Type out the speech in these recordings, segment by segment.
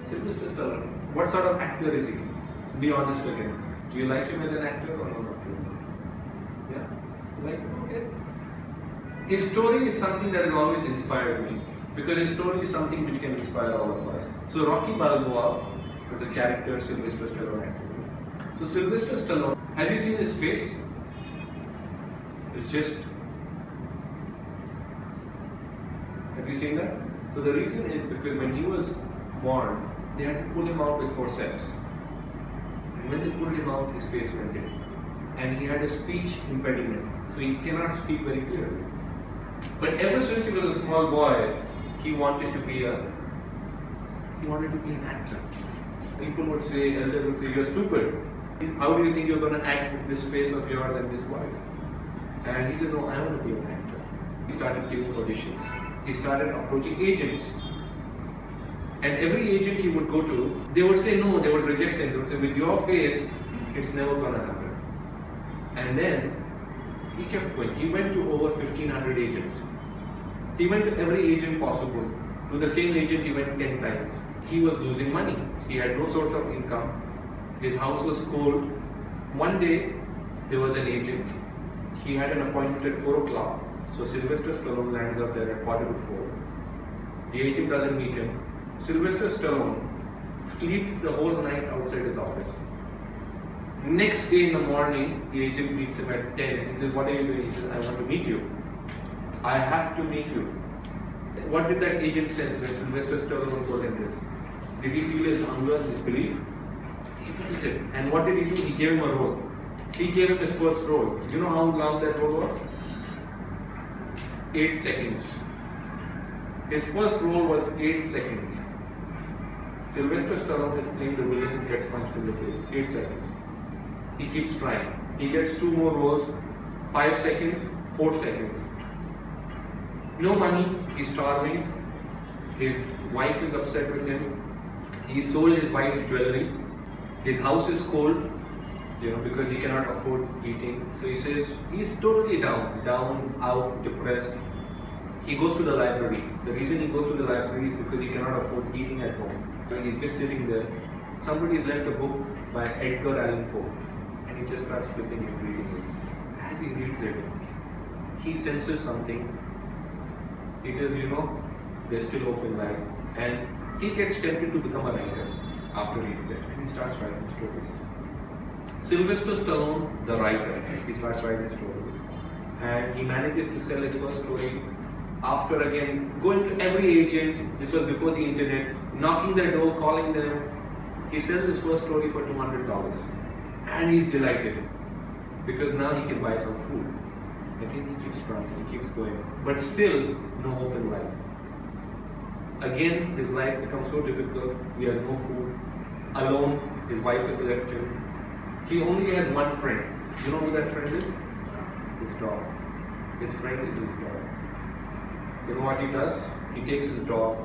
Sylvester Stallone. What sort of actor is he? Be honest again. Do you like him as an actor or not? Yeah? You like him? Okay. His story is something that has always inspired me, because his story is something which can inspire all of us. So Rocky Balboa was a character Sylvester Stallone acted. So Sylvester Stallone, have you seen his face? It's just... Have you seen that? So the reason is because when he was born, they had to pull him out with forceps. And when they pulled him out, his face went in. And he had a speech impediment, so he cannot speak very clearly. But ever since he was a small boy, he wanted to be an actor. People would say, elders would say, "You're stupid. How do you think you're going to act with this face of yours and this voice?" And he said, "No, I want to be an actor." He started giving auditions. He started approaching agents. And every agent he would go to, they would say no, they would reject him. They would say, "With your face, it's never going to happen." And then he kept going. He went to over 1,500 agents. He went to every agent possible. To the same agent he went 10 times. He was losing money. He had no source of income. His house was cold. One day, there was an agent. He had an appointment at 4 o'clock. So Sylvester Stallone lands up there at 3:45. The agent doesn't meet him. Sylvester Stallone sleeps the whole night outside his office. Next day in the morning, the agent meets him at 10. He says, "What are you doing?" He says, "I want to meet you. I have to meet you." What did that agent sense when Sylvester Stallone told him this? Did he feel his hunger, his belief? He felt it. And what did he do? He gave him a role. He gave him his first role. You know how long that role was? 8 seconds. His first role was 8 seconds. Sylvester Stallone is playing the villain who gets punched in the face. 8 seconds. He keeps trying. He gets 2 more roles. 5 seconds, 4 seconds. No money, he's starving. His wife is upset with him. He sold his wife's jewelry. His house is cold, because he cannot afford heating. So he says he's totally down, out, depressed. He goes to the library. The reason he goes to the library is because he cannot afford heating at home. He's just sitting there. Somebody left a book by Edgar Allan Poe, and he just starts flipping and reading it. As he reads it, he senses something. He says, there's still hope in life. And he gets tempted to become a writer after reading that. And he starts writing stories. Sylvester Stallone, the writer, he starts writing stories. And he manages to sell his first story after again going to every agent. This was before the internet, knocking their door, calling them. He sells his first story for $200. And he's delighted because now he can buy some food. Again, he keeps trying, he keeps going, but still no hope in life. Again, his life becomes so difficult. He has no food, alone. His wife has left him. He only has one friend. You know who that friend is? His dog. His friend is his dog. You know what he does? He takes his dog.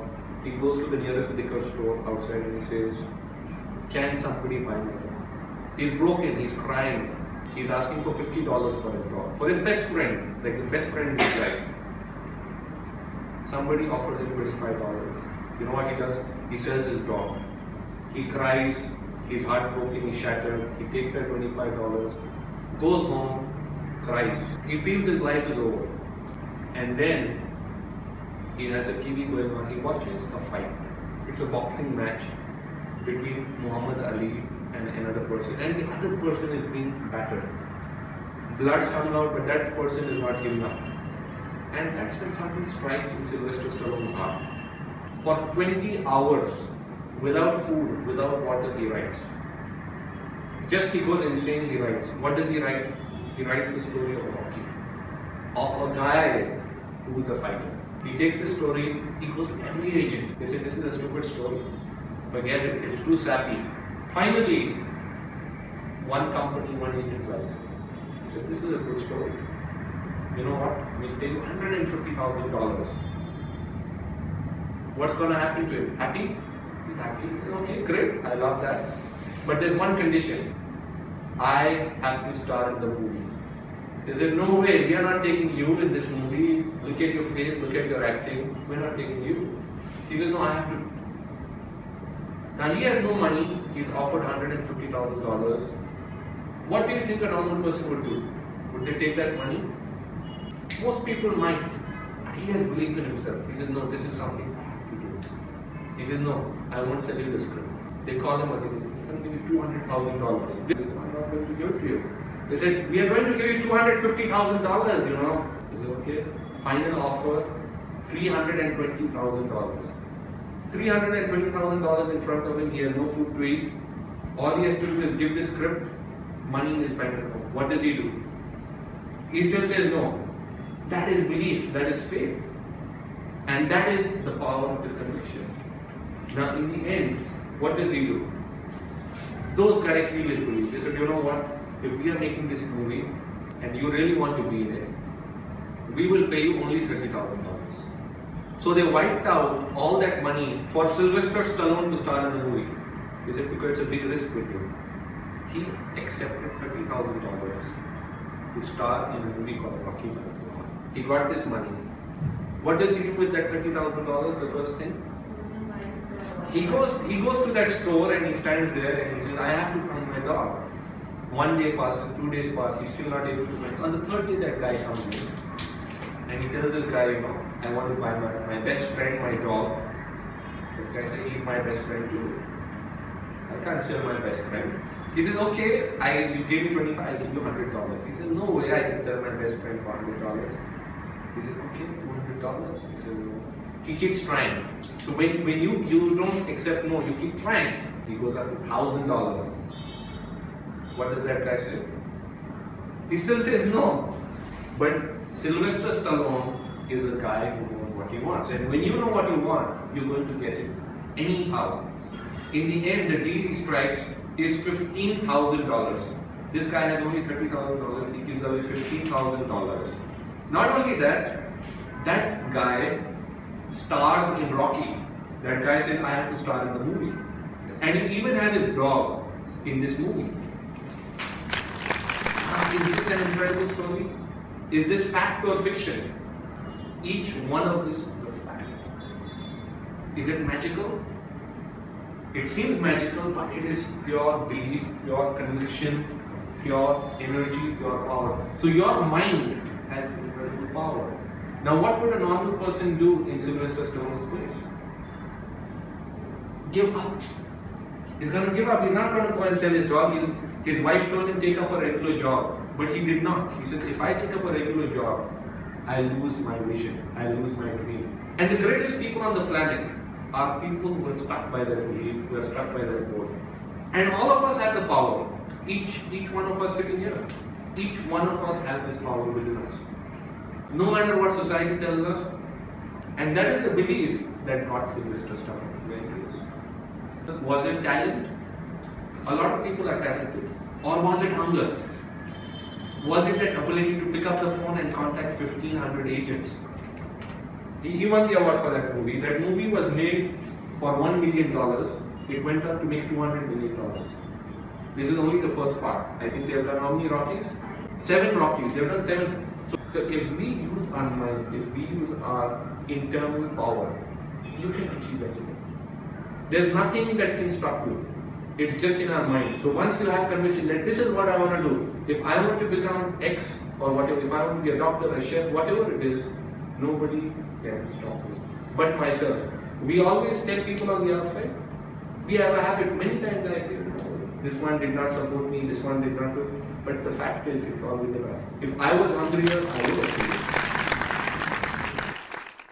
He goes to the nearest liquor store outside and he says, "Can somebody buy my dog?" He's broken. He's crying. He's asking for $50 for his dog, for his best friend, like the best friend in his life. Somebody offers him $25. You know what he does? He sells his dog. He cries, he's heartbroken, he's shattered. He takes that $25, goes home, cries. He feels his life is over. And then he has a TV going on. He watches a fight. It's a boxing match between Muhammad Ali and another person, and the other person is being battered. Blood's coming out, but that person is not giving up. And that's when something strikes in Sylvester Stallone's heart. For 20 hours, without food, without water, he writes. Just he goes insane, he writes. What does he write? He writes the story of Rocky, of a guy who is a fighter. He takes the story, he goes to every agent. They say, "This is a stupid story. Forget it, it's too sappy." Finally, one company, one agent buys it. He said, "This is a good story. You know what? We'll pay you $150,000. What's going to happen to him? Happy?" He's happy. He said, "Okay, great. I love that. But there's one condition. I have to star in the movie." They said, "No way. We are not taking you in this movie. Look at your face. Look at your acting. We're not taking you." He said, "No, I have to." Now he has no money, he's offered $150,000. What do you think a normal person would do? Would they take that money? Most people might. But he has belief in himself. He says, no, this is something I have to do. He says, no, I won't sell you the script. They call him again, they say, I'm going to give you $200,000. He says, I'm not going to give it to you. They said, we are going to give you $250,000, you know. He said, okay. Final offer, $320,000. $320,000 in front of him, he has no food to eat. All he has to do is give the script, money in his bank account. What does he do? He still says no. That is belief, that is faith. And that is the power of his conviction. Now in the end, what does he do? Those guys feel his belief. They said, you know what? If we are making this movie and you really want to be in it, we will pay you only $30,000. So they wiped out all that money for Sylvester Stallone to star in the movie. They said, because it's a big risk with you. He accepted $30,000 to star in a movie called Rocky Balboa. He got this money. What does he do with that $30,000? The first thing? He goes to that store and he stands there and he says, I have to find my dog. 1 day passes, 2 days pass, he's still not able to find it. On the third day that guy comes in and he tells this guy, you know, I want to buy my best friend, my dog. The guy says, he's my best friend too. I can't sell my best friend. He says, okay, you gave me 25, I'll give you $100. He says, no way I can sell my best friend for $100. He says, okay, $200. He says, no. He keeps trying. So when you don't accept no, you keep trying. He goes up to $1,000. What does that guy say? He still says no. But Sylvester Stallone is a guy who knows what he wants. And when you know what you want, you're going to get it anyhow. In the end, the deal he strikes is $15,000. This guy has only $30,000. He gives away $15,000. Not only that, that guy stars in Rocky. That guy says, I have to star in the movie. And he even had his dog in this movie. Is this an incredible story? Is this fact or fiction? Each one of this is a fact. Is it magical? It seems magical, but it is pure belief, pure conviction, pure energy, pure power. So your mind has incredible power. Now what would a normal person do in Sylvester Stallone's place? Give up. He's going to give up. He's not going to go and sell his dog. His wife told him take up a regular job. But he did not. He said, if I take up a regular job, I lose my vision. I lose my dream. And the greatest people on the planet are people who are stuck by their belief, who are stuck by their goal. And all of us have the power. Each one of us sitting here. Each one of us has this power within us. No matter what society tells us. And that is the belief that got Sylvester Stallone where he is. Was it talent? A lot of people are talented. Or was it hunger? Was it that ability to pick up the phone and contact 1,500 agents? He won the award for that movie. That movie was made for $1 million. It went on to make $200 million. This is only the first part. I think they have done how many Rockies? 7 Rockies. They have done 7. So if we use our mind, if we use our internal power, you can achieve anything. There's nothing that can stop you. It's just in our mind. So once you have conviction that this is what I want to do, if I want to become X or whatever, if I want to be a doctor, a chef, whatever it is, nobody can stop me but myself. We always tell people on the outside. We have a habit. Many times I say, no, this one did not support me, this one did not do. But the fact is, it's all within us. If I was hungrier, I would have.